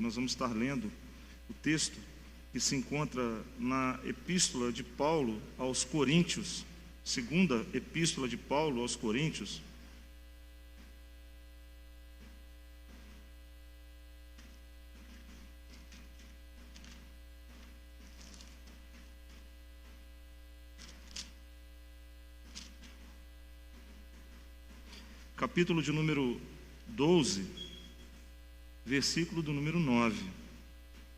nós vamos estar lendo o texto que se encontra na Epístola de Paulo aos Coríntios, segunda Epístola de Paulo aos Coríntios. Capítulo de número 12, versículo do número 9.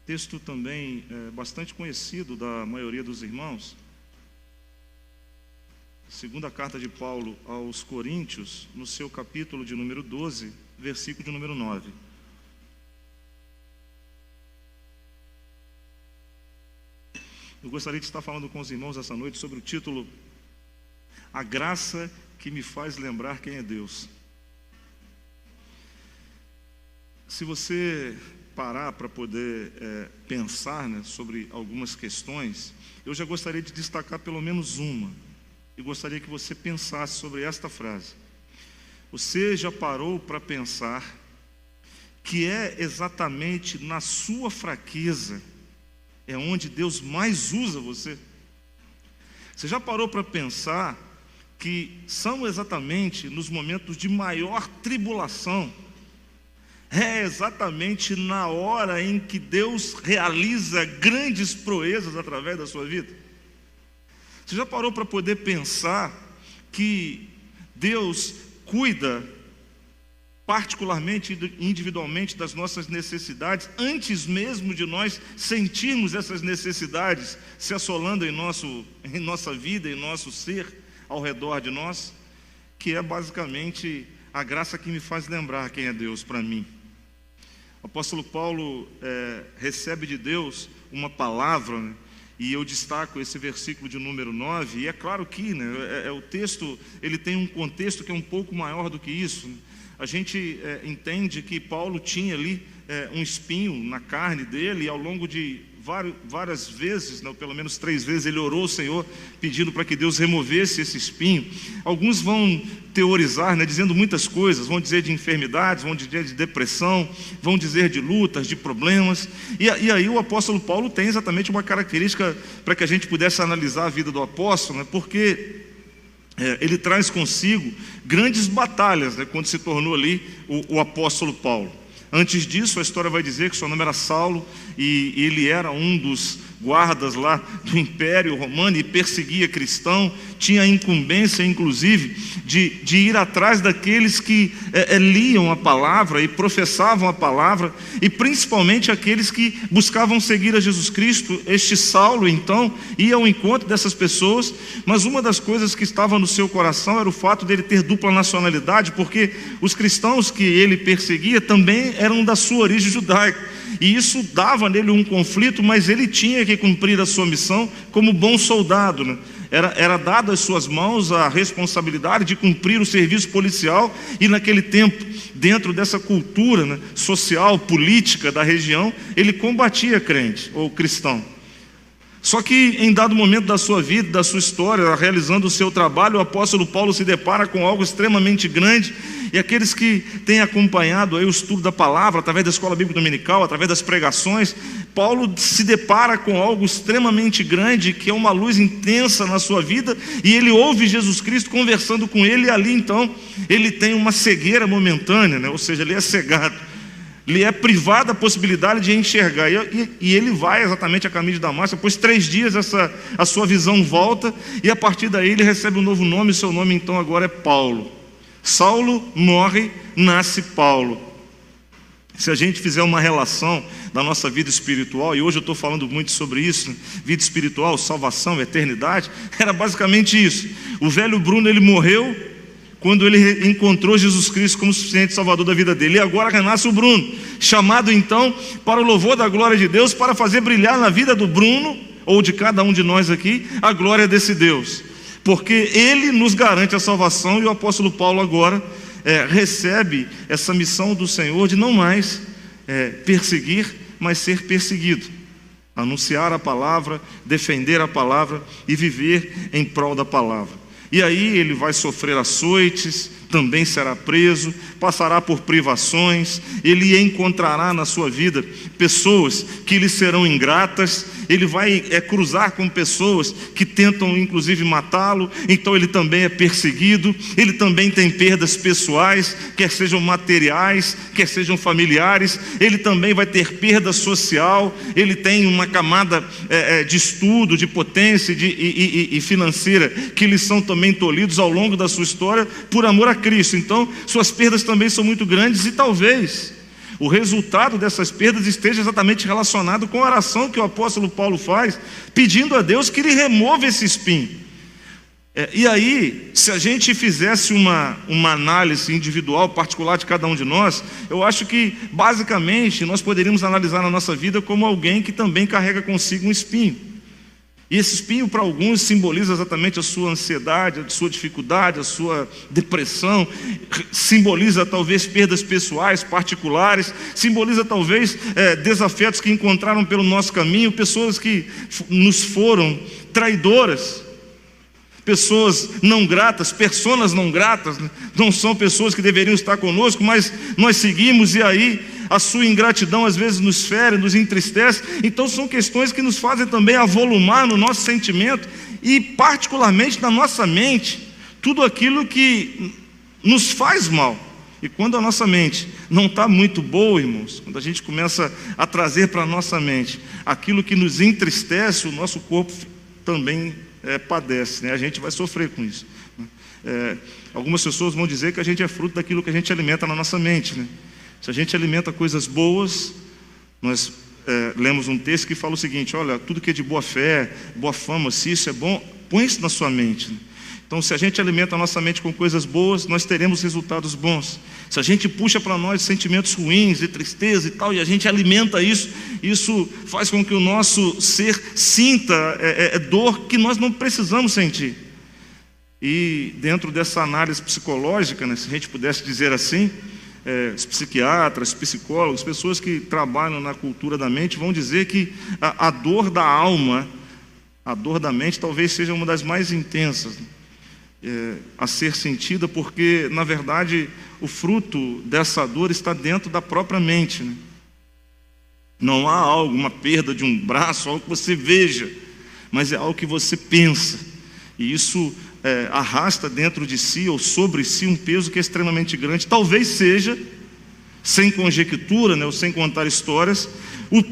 Texto também bastante conhecido da maioria dos irmãos. Segunda carta de Paulo aos Coríntios, no seu capítulo de número 12, versículo de número 9. Eu gostaria de estar falando com os irmãos essa noite sobre o título A Graça que me faz lembrar quem é Deus. Se você parar para poder pensar, sobre algumas questões, eu já gostaria de destacar pelo menos uma, e gostaria que você pensasse sobre esta frase. Você já parou para pensar que é exatamente na sua fraqueza é onde Deus mais usa você? Você já parou para pensar que são exatamente nos momentos de maior tribulação, é exatamente na hora em que Deus realiza grandes proezas através da sua vida? Você já parou para poder pensar que Deus cuida particularmente e individualmente das nossas necessidades, antes mesmo de nós sentirmos essas necessidades se assolando em nossa vida, em nosso ser, ao redor de nós? Que é basicamente a graça que me faz lembrar quem é Deus para mim. O apóstolo Paulo recebe de Deus uma palavra, e eu destaco esse versículo de número 9, e é claro que o texto ele tem um contexto que é um pouco maior do que isso. A gente entende que Paulo tinha ali um espinho na carne dele, e ao longo de várias vezes, pelo menos 3 vezes, ele orou ao Senhor pedindo para que Deus removesse esse espinho. Alguns vão teorizar, dizendo muitas coisas, vão dizer de enfermidades, vão dizer de depressão, vão dizer de lutas, de problemas, e aí o apóstolo Paulo tem exatamente uma característica para que a gente pudesse analisar a vida do apóstolo, porque ele traz consigo grandes batalhas, quando se tornou ali o apóstolo Paulo. Antes disso, a história vai dizer que seu nome era Saulo, e ele era um dos guardas lá do Império Romano e perseguia cristão, tinha a incumbência, inclusive, de ir atrás daqueles que liam a palavra e professavam a palavra, e principalmente aqueles que buscavam seguir a Jesus Cristo. Este Saulo, então, ia ao encontro dessas pessoas, mas uma das coisas que estava no seu coração era o fato dele ter dupla nacionalidade, porque os cristãos que ele perseguia também eram da sua origem judaica, e isso dava nele um conflito, mas ele tinha que cumprir a sua missão como bom soldado, Era dada às suas mãos a responsabilidade de cumprir o serviço policial, e naquele tempo, dentro dessa cultura social, política da região, ele combatia crente ou cristão. Só que em dado momento da sua vida, da sua história, realizando o seu trabalho, o apóstolo Paulo se depara com algo extremamente grande. E aqueles que têm acompanhado aí o estudo da palavra, através da escola bíblica dominical, através das pregações, Paulo se depara com algo extremamente grande, que é uma luz intensa na sua vida, e ele ouve Jesus Cristo conversando com ele, e ali então ele tem uma cegueira momentânea, ou seja, ele é cegado, ele é privado da possibilidade de enxergar, e ele vai exatamente a caminho de Damasco. Depois de 3 dias a sua visão volta, e a partir daí ele recebe um novo nome, e seu nome então agora é Paulo. Saulo morre, nasce Paulo. Se a gente fizer uma relação da nossa vida espiritual, e hoje eu estou falando muito sobre isso, vida espiritual, salvação, eternidade, era basicamente isso. O velho Bruno, ele morreu quando ele encontrou Jesus Cristo como suficiente salvador da vida dele, e agora renasce o Bruno, chamado então para o louvor da glória de Deus, para fazer brilhar na vida do Bruno, ou de cada um de nós aqui, a glória desse Deus, porque ele nos garante a salvação. E o apóstolo Paulo agora recebe essa missão do Senhor de não mais perseguir, mas ser perseguido, anunciar a palavra, defender a palavra e viver em prol da palavra. E aí ele vai sofrer açoites, também será preso, passará por privações, ele encontrará na sua vida pessoas que lhe serão ingratas, ele vai cruzar com pessoas que tentam inclusive matá-lo, então ele também é perseguido, ele também tem perdas pessoais, quer sejam materiais, quer sejam familiares, ele também vai ter perda social, ele tem uma camada de estudo, de potência e financeira, que lhe são também tolhidos ao longo da sua história, por amor a Cristo. Então suas perdas também são muito grandes, e talvez o resultado dessas perdas esteja exatamente relacionado com a oração que o apóstolo Paulo faz, pedindo a Deus que lhe remova esse espinho. E aí, se a gente fizesse uma análise individual, particular de cada um de nós, eu acho que basicamente nós poderíamos analisar na nossa vida como alguém que também carrega consigo um espinho. E esse espinho para alguns simboliza exatamente a sua ansiedade, a sua dificuldade, a sua depressão, simboliza talvez perdas pessoais, particulares, simboliza talvez desafetos que encontraram pelo nosso caminho, pessoas que nos foram traidoras, pessoas não gratas, personas não gratas, não são pessoas que deveriam estar conosco, mas nós seguimos, e aí a sua ingratidão às vezes nos fere, nos entristece. Então são questões que nos fazem também avolumar no nosso sentimento e particularmente na nossa mente, tudo aquilo que nos faz mal. E quando a nossa mente não está muito boa, irmãos, quando a gente começa a trazer para a nossa mente aquilo que nos entristece, o nosso corpo também padece, né? A gente vai sofrer com isso. Algumas pessoas vão dizer que a gente é fruto daquilo que a gente alimenta na nossa mente, né? Se a gente alimenta coisas boas, nós lemos um texto que fala o seguinte: olha, tudo que é de boa fé, boa fama, se isso é bom, põe isso na sua mente. Então, se a gente alimenta a nossa mente com coisas boas, nós teremos resultados bons. Se a gente puxa para nós sentimentos ruins e tristeza e tal, e a gente alimenta isso, isso faz com que o nosso ser sinta dor que nós não precisamos sentir. E dentro dessa análise psicológica, né, se a gente pudesse dizer assim, os psiquiatras, psicólogos, pessoas que trabalham na cultura da mente vão dizer que a dor da alma, a dor da mente talvez seja uma das mais intensas a ser sentida, porque na verdade o fruto dessa dor está dentro da própria mente, né? Não há algo, uma perda de um braço, algo que você veja, mas é algo que você pensa, e isso arrasta dentro de si ou sobre si um peso que é extremamente grande. Talvez seja, sem conjectura, né, ou sem contar histórias,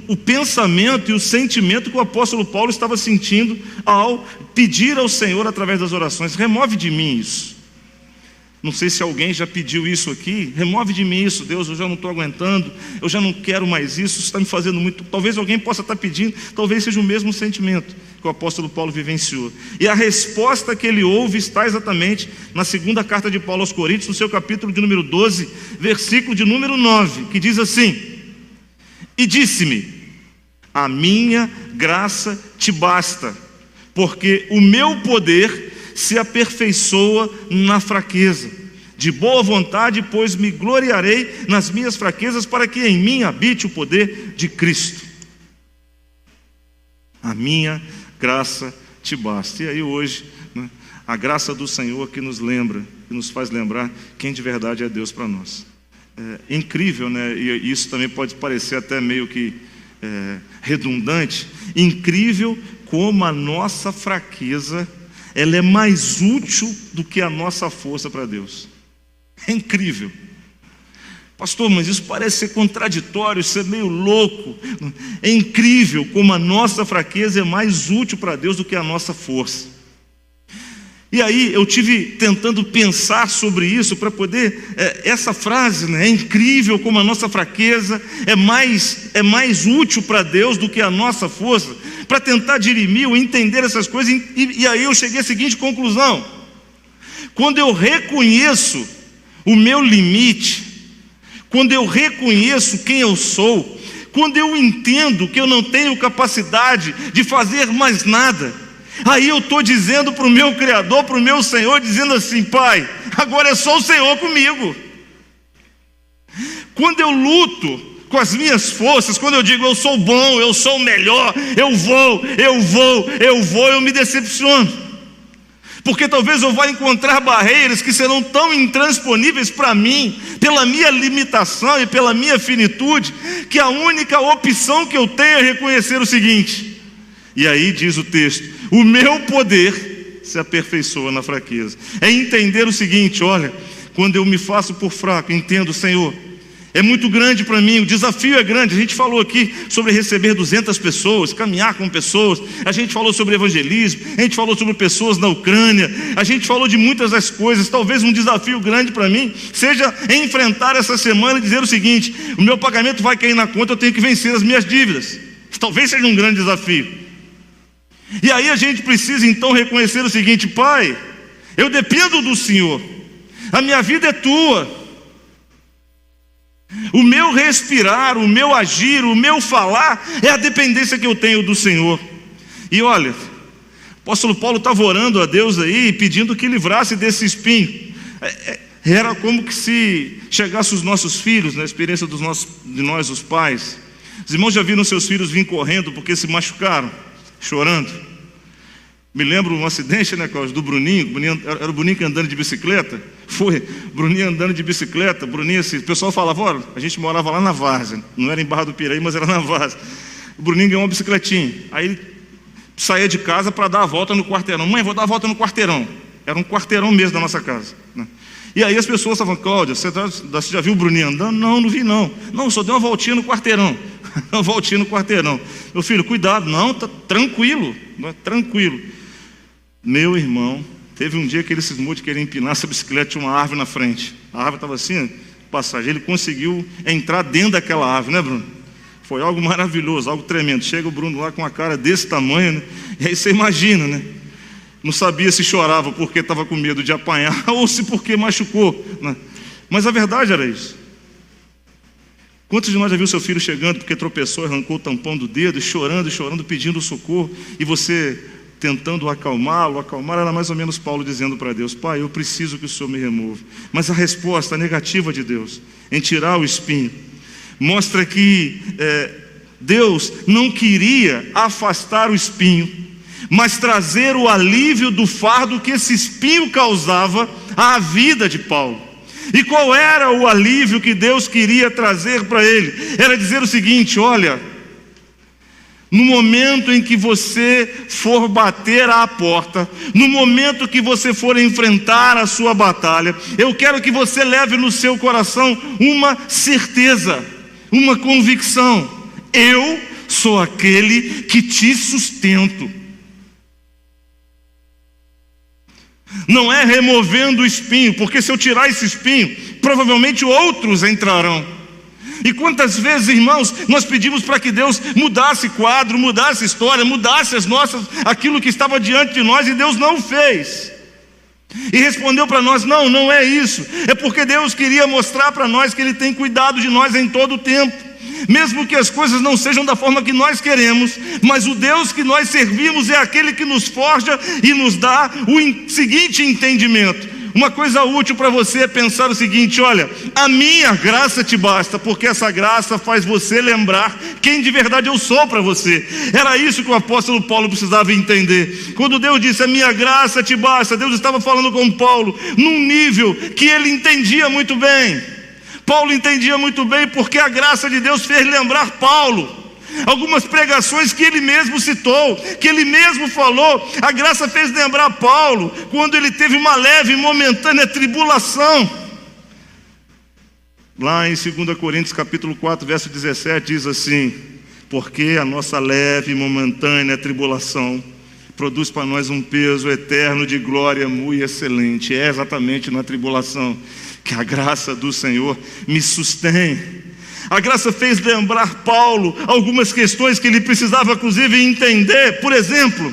o pensamento e o sentimento que o apóstolo Paulo estava sentindo ao pedir ao Senhor através das orações: remove de mim isso. Não sei se alguém já pediu isso aqui: remove de mim isso, Deus, eu já não estou aguentando, eu já não quero mais isso está me fazendo muito. Talvez alguém possa estar pedindo, talvez seja o mesmo sentimento que o apóstolo Paulo vivenciou. E a resposta que ele ouve está exatamente na segunda carta de Paulo aos Coríntios, no seu capítulo de número 12, versículo de número 9, que diz assim: e disse-me, a minha graça te basta, porque o meu poder se aperfeiçoa na fraqueza. De boa vontade, pois me gloriarei nas minhas fraquezas, para que em mim habite o poder de Cristo. A minha graça te basta. E aí hoje, né, a graça do Senhor que nos lembra, que nos faz lembrar quem de verdade é Deus para nós. É incrível, né? E isso também pode parecer até meio que redundante. Incrível como a nossa fraqueza, ela é mais útil do que a nossa força para Deus. É incrível. Pastor, mas isso parece ser contraditório, isso é meio louco. É incrível como a nossa fraqueza é mais útil para Deus do que a nossa força. E aí eu tive tentando pensar sobre isso para poder, essa frase, né, é incrível como a nossa fraqueza é mais útil para Deus do que a nossa força, para tentar dirimir ou entender essas coisas. E aí eu cheguei à seguinte conclusão: quando eu reconheço o meu limite, quando eu reconheço quem eu sou, quando eu entendo que eu não tenho capacidade de fazer mais nada, aí eu estou dizendo para o meu Criador, para o meu Senhor, dizendo assim: Pai, agora é só o Senhor comigo. Quando eu luto com as minhas forças, quando eu digo eu sou bom, eu sou o melhor, eu me decepciono, Porque talvez eu vá encontrar barreiras que serão tão intransponíveis para mim, pela minha limitação e pela minha finitude, que a única opção que eu tenho é reconhecer o seguinte, e aí diz o texto: o meu poder se aperfeiçoa na fraqueza. É entender o seguinte: olha, quando eu me faço por fraco, entendo, Senhor, é muito grande para mim, o desafio é grande. A gente falou aqui sobre receber 200 pessoas, caminhar com pessoas, a gente falou sobre evangelismo, a gente falou sobre pessoas na Ucrânia, a gente falou de muitas das coisas. Talvez um desafio grande para mim seja enfrentar essa semana e dizer o seguinte: o meu pagamento vai cair na conta, eu tenho que vencer as minhas dívidas. Talvez seja um grande desafio. E aí a gente precisa então reconhecer o seguinte: Pai, eu dependo do Senhor, a minha vida é Tua. O meu respirar, o meu agir, o meu falar é a dependência que eu tenho do Senhor. E olha, o apóstolo Paulo estava orando a Deus aí, pedindo que livrasse desse espinho. Era como que se chegasse os nossos filhos, na experiência de nós os pais. Os irmãos já viram seus filhos vir correndo porque se machucaram, chorando. Me lembro um acidente, né, Cláudio, do Bruninho. Era o Bruninho que andando de bicicleta. Foi, Bruninho andando de bicicleta. Bruninho, assim, o pessoal falava: olha, a gente morava lá na Várzea, não era em Barra do Piraí, mas era na Várzea. O Bruninho ganhou uma bicicletinha. Aí ele saía de casa para dar a volta no quarteirão. Mãe, vou dar a volta no quarteirão. Era um quarteirão mesmo da nossa casa, né? E aí as pessoas estavam: Cláudio, você já viu o Bruninho andando? Não, não vi não. Não, só deu uma voltinha no quarteirão. Uma voltinha no quarteirão. Meu filho, cuidado. Não, tá tranquilo, tranquilo. Meu irmão, teve um dia que ele cismou de querer empinar essa bicicleta, tinha uma árvore na frente. A árvore estava assim, passagem. Ele conseguiu entrar dentro daquela árvore, né, Bruno? Foi algo maravilhoso, algo tremendo. Chega o Bruno lá com uma cara desse tamanho, né? E aí você imagina, né? Não sabia se chorava porque estava com medo de apanhar ou se porque machucou, né? Mas a verdade era isso. Quantos de nós já viu seu filho chegando porque tropeçou, arrancou o tampão do dedo, e chorando, pedindo socorro, e você tentando acalmá-lo? Acalmar era mais ou menos Paulo dizendo para Deus: Pai, eu preciso que o Senhor me remova. Mas a resposta negativa de Deus em tirar o espinho mostra que Deus não queria afastar o espinho, mas trazer o alívio do fardo que esse espinho causava à vida de Paulo. E qual era o alívio que Deus queria trazer para ele? Era dizer o seguinte: olha, no momento em que você for bater à porta, no momento que você for enfrentar a sua batalha, eu quero que você leve no seu coração uma certeza, uma convicção: eu sou aquele que te sustento. Não é removendo o espinho, porque se eu tirar esse espinho, provavelmente outros entrarão. E quantas vezes, irmãos, nós pedimos para que Deus mudasse quadro, mudasse história, mudasse aquilo que estava diante de nós, e Deus não fez. E respondeu para nós: não, não é isso. É porque Deus queria mostrar para nós que Ele tem cuidado de nós em todo o tempo. Mesmo que as coisas não sejam da forma que nós queremos, mas o Deus que nós servimos é aquele que nos forja e nos dá o seguinte entendimento. Uma coisa útil para você é pensar o seguinte: olha, a minha graça te basta, porque essa graça faz você lembrar quem de verdade eu sou para você. Era isso que o apóstolo Paulo precisava entender. Quando Deus disse: a minha graça te basta, Deus estava falando com Paulo num nível que ele entendia muito bem. Paulo entendia muito bem, porque a graça de Deus fez lembrar Paulo algumas pregações que ele mesmo citou, que ele mesmo falou. A graça fez lembrar Paulo quando ele teve uma leve e momentânea tribulação. Lá em 2 Coríntios capítulo 4, verso 17, diz assim: porque a nossa leve e momentânea tribulação produz para nós um peso eterno de glória muito excelente. É exatamente na tribulação que a graça do Senhor me sustém. A graça fez lembrar Paulo algumas questões que ele precisava inclusive entender. Por exemplo,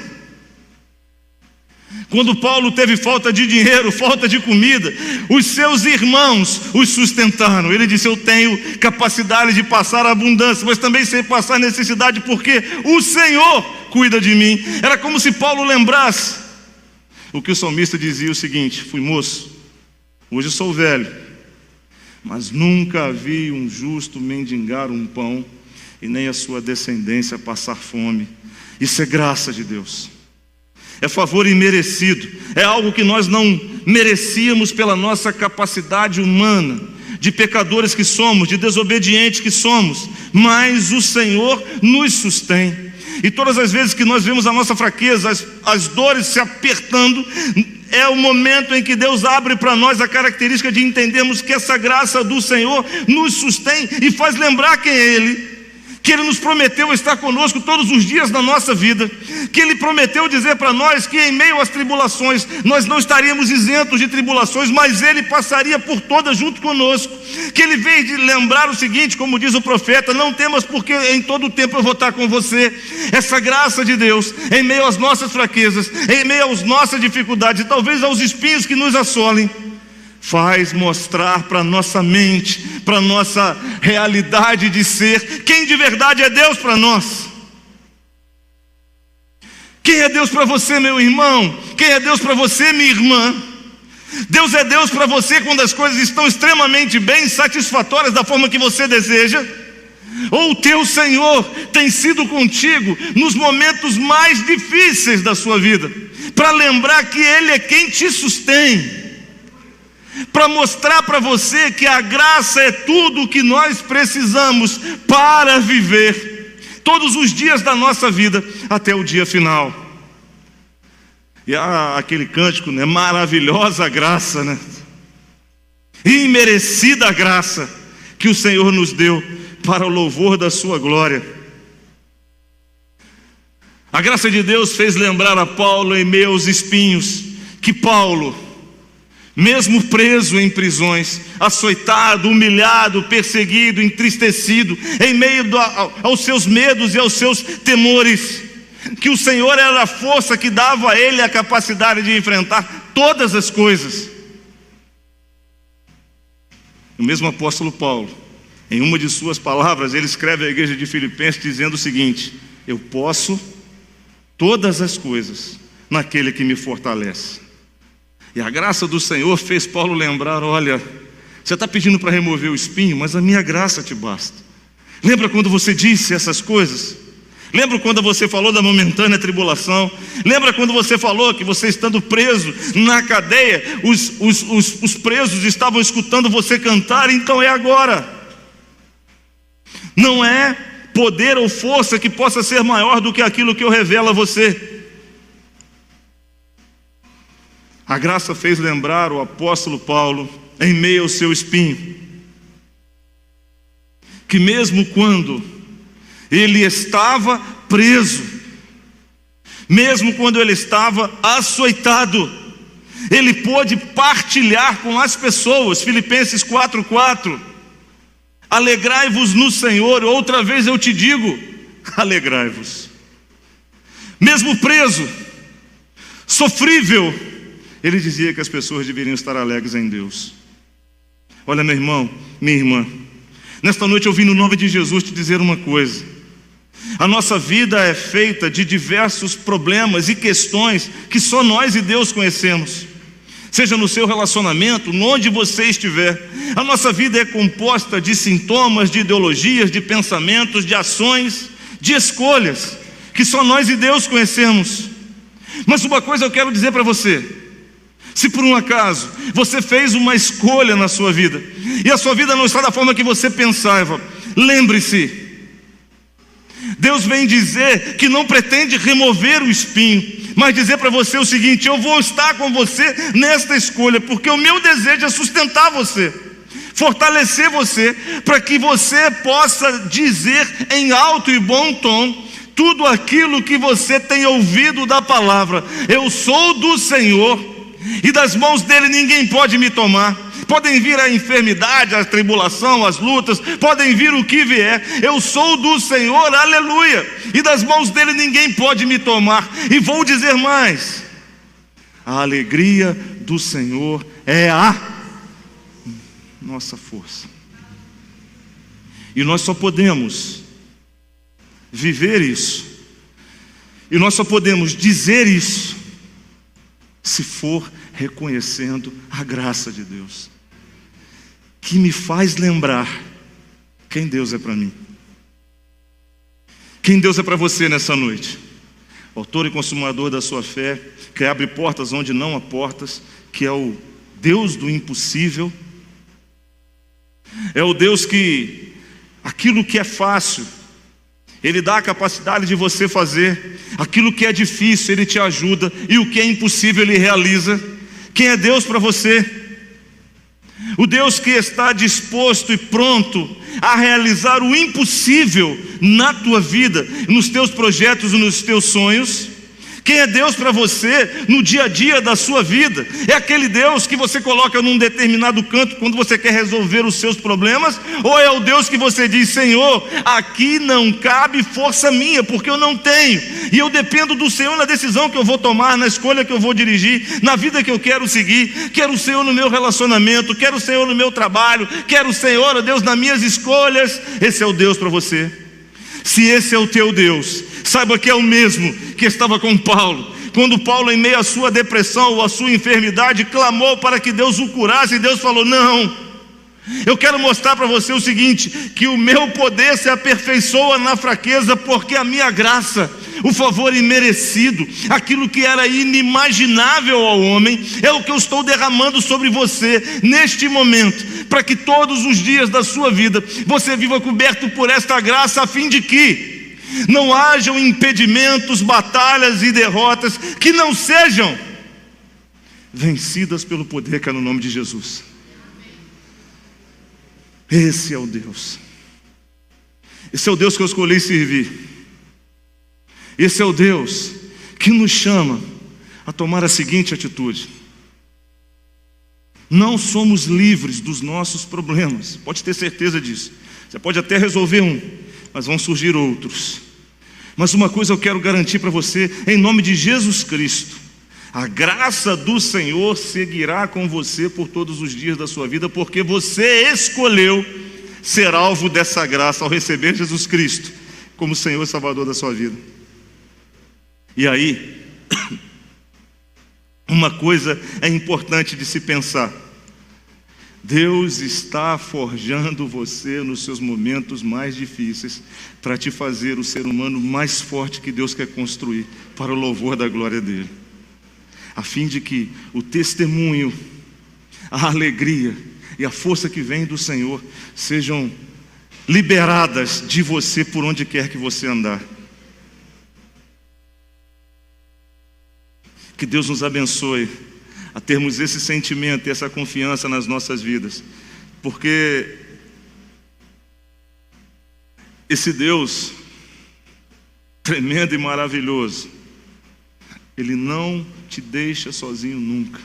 quando Paulo teve falta de dinheiro, falta de comida, os seus irmãos os sustentaram. Ele disse: eu tenho capacidade de passar abundância, mas também sei passar necessidade, porque o Senhor cuida de mim. Era como se Paulo lembrasse o que o salmista dizia: o seguinte: fui moço, hoje sou velho, mas nunca vi um justo mendigar um pão, e nem a sua descendência passar fome. Isso é graça de Deus. é favor imerecido, é algo que nós não merecíamos pela nossa capacidade humana, de pecadores que somos, de desobedientes que somos, mas o Senhor nos sustém. E todas as vezes que nós vemos a nossa fraqueza, as dores se apertando, é o momento em que Deus abre para nós a característica de entendermos que essa graça do Senhor nos sustém e faz lembrar quem é Ele, que Ele nos prometeu estar conosco todos os dias da nossa vida, que Ele prometeu dizer para nós que em meio às tribulações, nós não estaríamos isentos de tribulações, mas Ele passaria por todas junto conosco, que Ele veio de lembrar o seguinte, como diz o profeta: não temas, porque em todo o tempo eu vou estar com você. Essa graça de Deus, em meio às nossas fraquezas, em meio às nossas dificuldades, e talvez aos espinhos que nos assolem, faz mostrar para nossa mente, para nossa realidade de ser, quem de verdade é Deus para nós. Quem é Deus para você, meu irmão? Quem é Deus para você, minha irmã? Deus é Deus para você quando as coisas estão extremamente bem, satisfatórias da forma que você deseja? Ou o teu Senhor tem sido contigo nos momentos mais difíceis da sua vida, para lembrar que Ele é quem te sustém, para mostrar para você que a graça é tudo o que nós precisamos para viver todos os dias da nossa vida até o dia final. E aquele cântico, né? Maravilhosa graça, né? Imerecida graça que o Senhor nos deu para o louvor da sua glória. A graça de Deus fez lembrar a Paulo em meio aos espinhos que Paulo, mesmo preso em prisões, açoitado, humilhado, perseguido, entristecido, em meio aos seus medos e aos seus temores, que o Senhor era a força que dava a ele a capacidade de enfrentar todas as coisas. O mesmo apóstolo Paulo, em uma de suas palavras, ele escreve à igreja de Filipenses dizendo o seguinte: eu posso todas as coisas naquele que me fortalece. E a graça do Senhor fez Paulo lembrar: olha, você está pedindo para remover o espinho, mas a minha graça te basta. Lembra quando você disse essas coisas? Lembra quando você falou da momentânea tribulação? Lembra quando você falou que você, estando preso na cadeia, os presos estavam escutando você cantar? Então é agora. Não é poder ou força que possa ser maior do que aquilo que eu revelo a você. A graça fez lembrar o apóstolo Paulo, em meio ao seu espinho, que mesmo quando ele estava preso, mesmo quando ele estava açoitado, ele pôde partilhar com as pessoas. Filipenses 4:4, alegrai-vos no Senhor. Outra vez eu te digo, alegrai-vos. Mesmo preso, sofrível, ele dizia que as pessoas deveriam estar alegres em Deus. Olha, meu irmão, minha irmã, nesta noite eu vim no nome de Jesus te dizer uma coisa: a nossa vida é feita de diversos problemas e questões que só nós e Deus conhecemos. Seja no seu relacionamento, onde você estiver, a nossa vida é composta de sintomas, de ideologias, de pensamentos, de ações, de escolhas que só nós e Deus conhecemos. Mas uma coisa eu quero dizer para você: se por um acaso você fez uma escolha na sua vida e a sua vida não está da forma que você pensava, lembre-se, Deus vem dizer que não pretende remover o espinho, mas dizer para você o seguinte: eu vou estar com você nesta escolha, porque o meu desejo é sustentar você, fortalecer você, para que você possa dizer em alto e bom tom tudo aquilo que você tem ouvido da palavra. Eu sou do Senhor, e das mãos dele ninguém pode me tomar. Podem vir a enfermidade, a tribulação, as lutas, podem vir o que vier, eu sou do Senhor, aleluia, e das mãos dele ninguém pode me tomar. E vou dizer mais: a alegria do Senhor é a nossa força. E nós só podemos viver isso, e nós só podemos dizer isso, se for reconhecendo a graça de Deus, que me faz lembrar quem Deus é para mim. Quem Deus é para você nessa noite? autor e consumador da sua fé, que abre portas onde não há portas, que é o Deus do impossível. É o Deus que aquilo que é fácil, Ele dá a capacidade de você fazer. Aquilo que é difícil, Ele te ajuda. E o que é impossível, Ele realiza. Quem é Deus para você? O Deus que está disposto e pronto a realizar o impossível na tua vida, nos teus projetos e nos teus sonhos. Quem é Deus para você no dia a dia da sua vida? É aquele Deus que você coloca num determinado canto quando você quer resolver os seus problemas? Ou é o Deus que você diz: Senhor, aqui não cabe força minha, porque eu não tenho, e eu dependo do Senhor na decisão que eu vou tomar, na escolha que eu vou dirigir, na vida que eu quero seguir. Quero o Senhor no meu relacionamento, quero o Senhor no meu trabalho, quero o Senhor, ó Deus, nas minhas escolhas. Esse é o Deus para você. Se esse é o teu Deus, saiba que é o mesmo que estava com Paulo. Quando Paulo, em meio à sua depressão ou à sua enfermidade, clamou para que Deus o curasse, e Deus falou: não, eu quero mostrar para você o seguinte, que o meu poder se aperfeiçoa na fraqueza, porque a minha graça, o favor imerecido, aquilo que era inimaginável ao homem, é o que eu estou derramando sobre você neste momento, para que todos os dias da sua vida você viva coberto por esta graça, a fim de que não hajam impedimentos, batalhas e derrotas que não sejam vencidas pelo poder que é no nome de Jesus. Esse é o Deus. Esse é o Deus que eu escolhi servir. Esse é o Deus que nos chama a tomar a seguinte atitude: não somos livres dos nossos problemas, pode ter certeza disso. Você pode até resolver um, mas vão surgir outros. Mas uma coisa eu quero garantir para você, em nome de Jesus Cristo: a graça do Senhor seguirá com você por todos os dias da sua vida, porque você escolheu ser alvo dessa graça ao receber Jesus Cristo como Senhor e Salvador da sua vida. E aí, uma coisa é importante de se pensar: Deus está forjando você nos seus momentos mais difíceis, para te fazer o ser humano mais forte que Deus quer construir, para o louvor da glória dele, a fim de que o testemunho, a alegria e a força que vem do Senhor sejam liberadas de você por onde quer que você andar. Que Deus nos abençoe a termos esse sentimento e essa confiança nas nossas vidas, porque esse Deus tremendo e maravilhoso, Ele não te deixa sozinho nunca.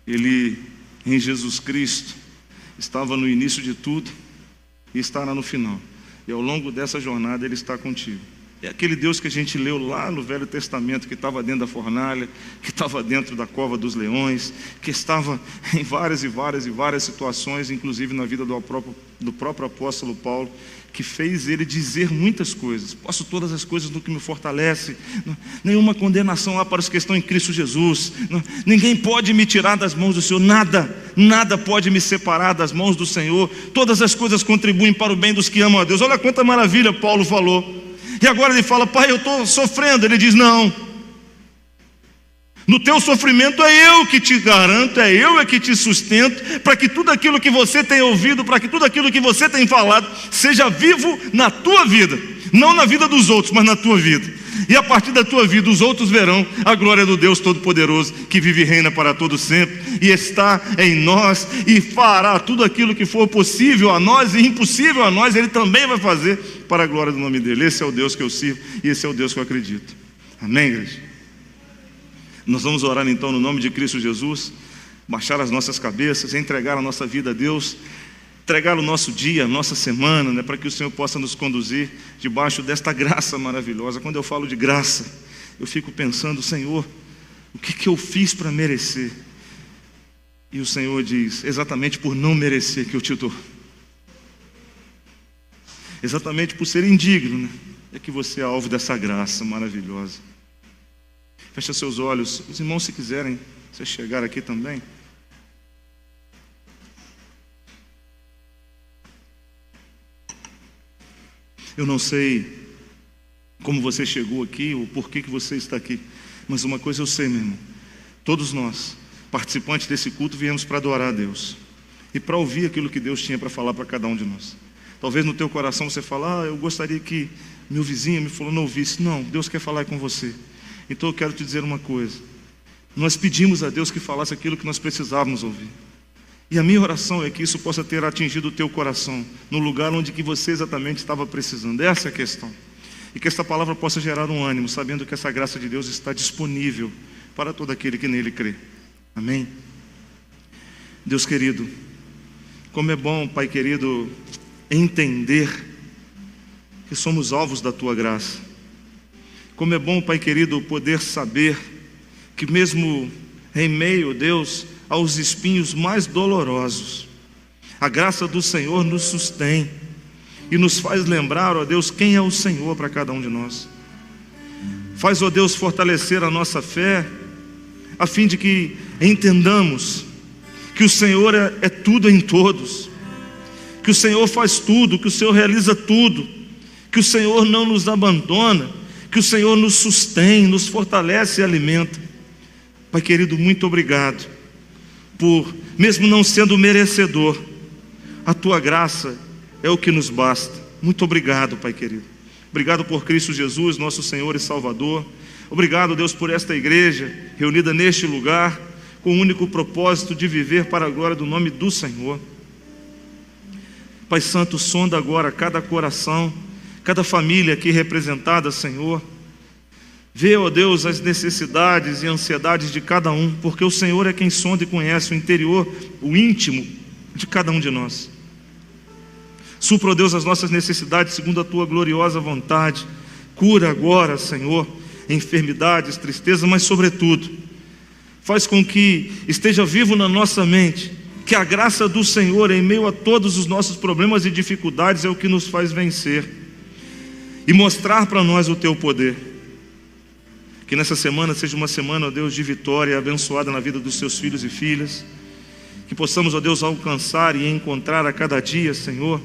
Ele, em Jesus Cristo, estava no início de tudo e estará no final, e ao longo dessa jornada Ele está contigo. É aquele Deus que a gente leu lá no Velho Testamento, que estava dentro da fornalha, que estava dentro da cova dos leões, que estava em várias situações, inclusive na vida do próprio apóstolo Paulo, que fez ele dizer muitas coisas: posso todas as coisas no que me fortalece, nenhuma condenação há para os que estão em Cristo Jesus, ninguém pode me tirar das mãos do Senhor, nada pode me separar das mãos do Senhor, todas as coisas contribuem para o bem dos que amam a Deus. Olha quanta maravilha Paulo falou. E agora ele fala: pai, eu estou sofrendo. Ele diz: não, no teu sofrimento é eu que te garanto, é eu que te sustento, para que tudo aquilo que você tem ouvido, para que tudo aquilo que você tem falado, seja vivo na tua vida, não na vida dos outros, mas na tua vida. E a partir da tua vida os outros verão a glória do Deus Todo-Poderoso, que vive e reina para todo sempre, e está em nós, e fará tudo aquilo que for possível a nós e impossível a nós, Ele também vai fazer para a glória do nome dEle. Esse é o Deus que eu sirvo, e esse é o Deus que eu acredito. Amém, igreja? Nós vamos orar então no nome de Cristo Jesus, baixar as nossas cabeças, entregar a nossa vida a Deus, entregar o nosso dia, a nossa semana, para que o Senhor possa nos conduzir debaixo desta graça maravilhosa. Quando eu falo de graça, eu fico pensando: Senhor, o que eu fiz para merecer? E o Senhor diz: exatamente por não merecer que eu te dou, exatamente por ser indigno, é que você é alvo dessa graça maravilhosa. Fecha seus olhos. Os irmãos, se quiserem, você chegar aqui também. Eu não sei como você chegou aqui, ou por que você está aqui. Mas uma coisa eu sei, meu irmão, todos nós, participantes desse culto, viemos para adorar a Deus e para ouvir aquilo que Deus tinha para falar para cada um de nós. Talvez no teu coração você fale, eu gostaria que meu vizinho me falou, não ouvisse. Não, Deus quer falar com você. Então eu quero te dizer uma coisa, nós pedimos a Deus que falasse aquilo que nós precisávamos ouvir. E a minha oração é que isso possa ter atingido o teu coração, no lugar onde que você exatamente estava precisando. Essa é a questão. E que esta palavra possa gerar um ânimo, sabendo que essa graça de Deus está disponível para todo aquele que nele crê. Amém? Deus querido, como é bom, Pai querido, entender que somos alvos da Tua graça. Como é bom, Pai querido, poder saber que mesmo em meio, Deus, aos espinhos mais dolorosos, a graça do Senhor nos sustém e nos faz lembrar, ó Deus, quem é o Senhor para cada um de nós. Faz, ó Deus, fortalecer a nossa fé, a fim de que entendamos que o Senhor é tudo em todos, que o Senhor faz tudo, que o Senhor realiza tudo, que o Senhor não nos abandona, que o Senhor nos sustém, nos fortalece e alimenta. Pai querido, muito obrigado por, mesmo não sendo merecedor, a Tua graça é o que nos basta. Muito obrigado, Pai querido. Obrigado por Cristo Jesus, nosso Senhor e Salvador. Obrigado, Deus, por esta igreja reunida neste lugar, com o único propósito de viver para a glória do nome do Senhor. Pai Santo, sonda agora cada coração, cada família aqui representada, Senhor. Vê, ó Deus, as necessidades e ansiedades de cada um, porque o Senhor é quem sonda e conhece o interior, o íntimo de cada um de nós. Supra, ó Deus, as nossas necessidades segundo a Tua gloriosa vontade. Cura agora, Senhor, enfermidades, tristezas, mas sobretudo, faz com que esteja vivo na nossa mente que a graça do Senhor em meio a todos os nossos problemas e dificuldades é o que nos faz vencer e mostrar para nós o Teu poder. Que nessa semana seja uma semana, ó Deus, de vitória abençoada na vida dos Teus filhos e filhas. Que possamos, ó Deus, alcançar e encontrar a cada dia, Senhor,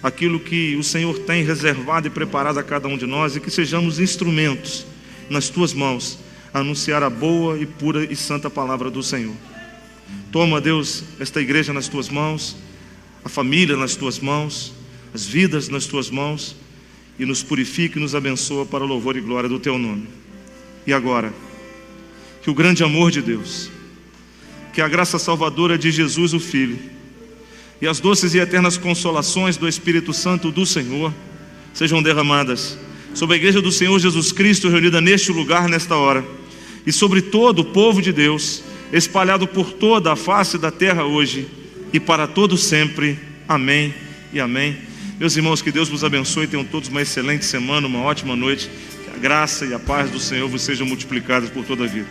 aquilo que o Senhor tem reservado e preparado a cada um de nós, e que sejamos instrumentos nas Tuas mãos a anunciar a boa e pura e santa palavra do Senhor. Toma, Deus, esta igreja nas Tuas mãos, a família nas Tuas mãos, as vidas nas Tuas mãos, e nos purifica e nos abençoa para o louvor e glória do Teu nome. E agora, que o grande amor de Deus, que a graça salvadora de Jesus o Filho, e as doces e eternas consolações do Espírito Santo do Senhor sejam derramadas sobre a igreja do Senhor Jesus Cristo reunida neste lugar, nesta hora, e sobre todo o povo de Deus espalhado por toda a face da terra hoje e para todo sempre. Amém e amém. Meus irmãos, que Deus vos abençoe, tenham todos uma excelente semana, uma ótima noite, que a graça e a paz do Senhor vos sejam multiplicadas por toda a vida.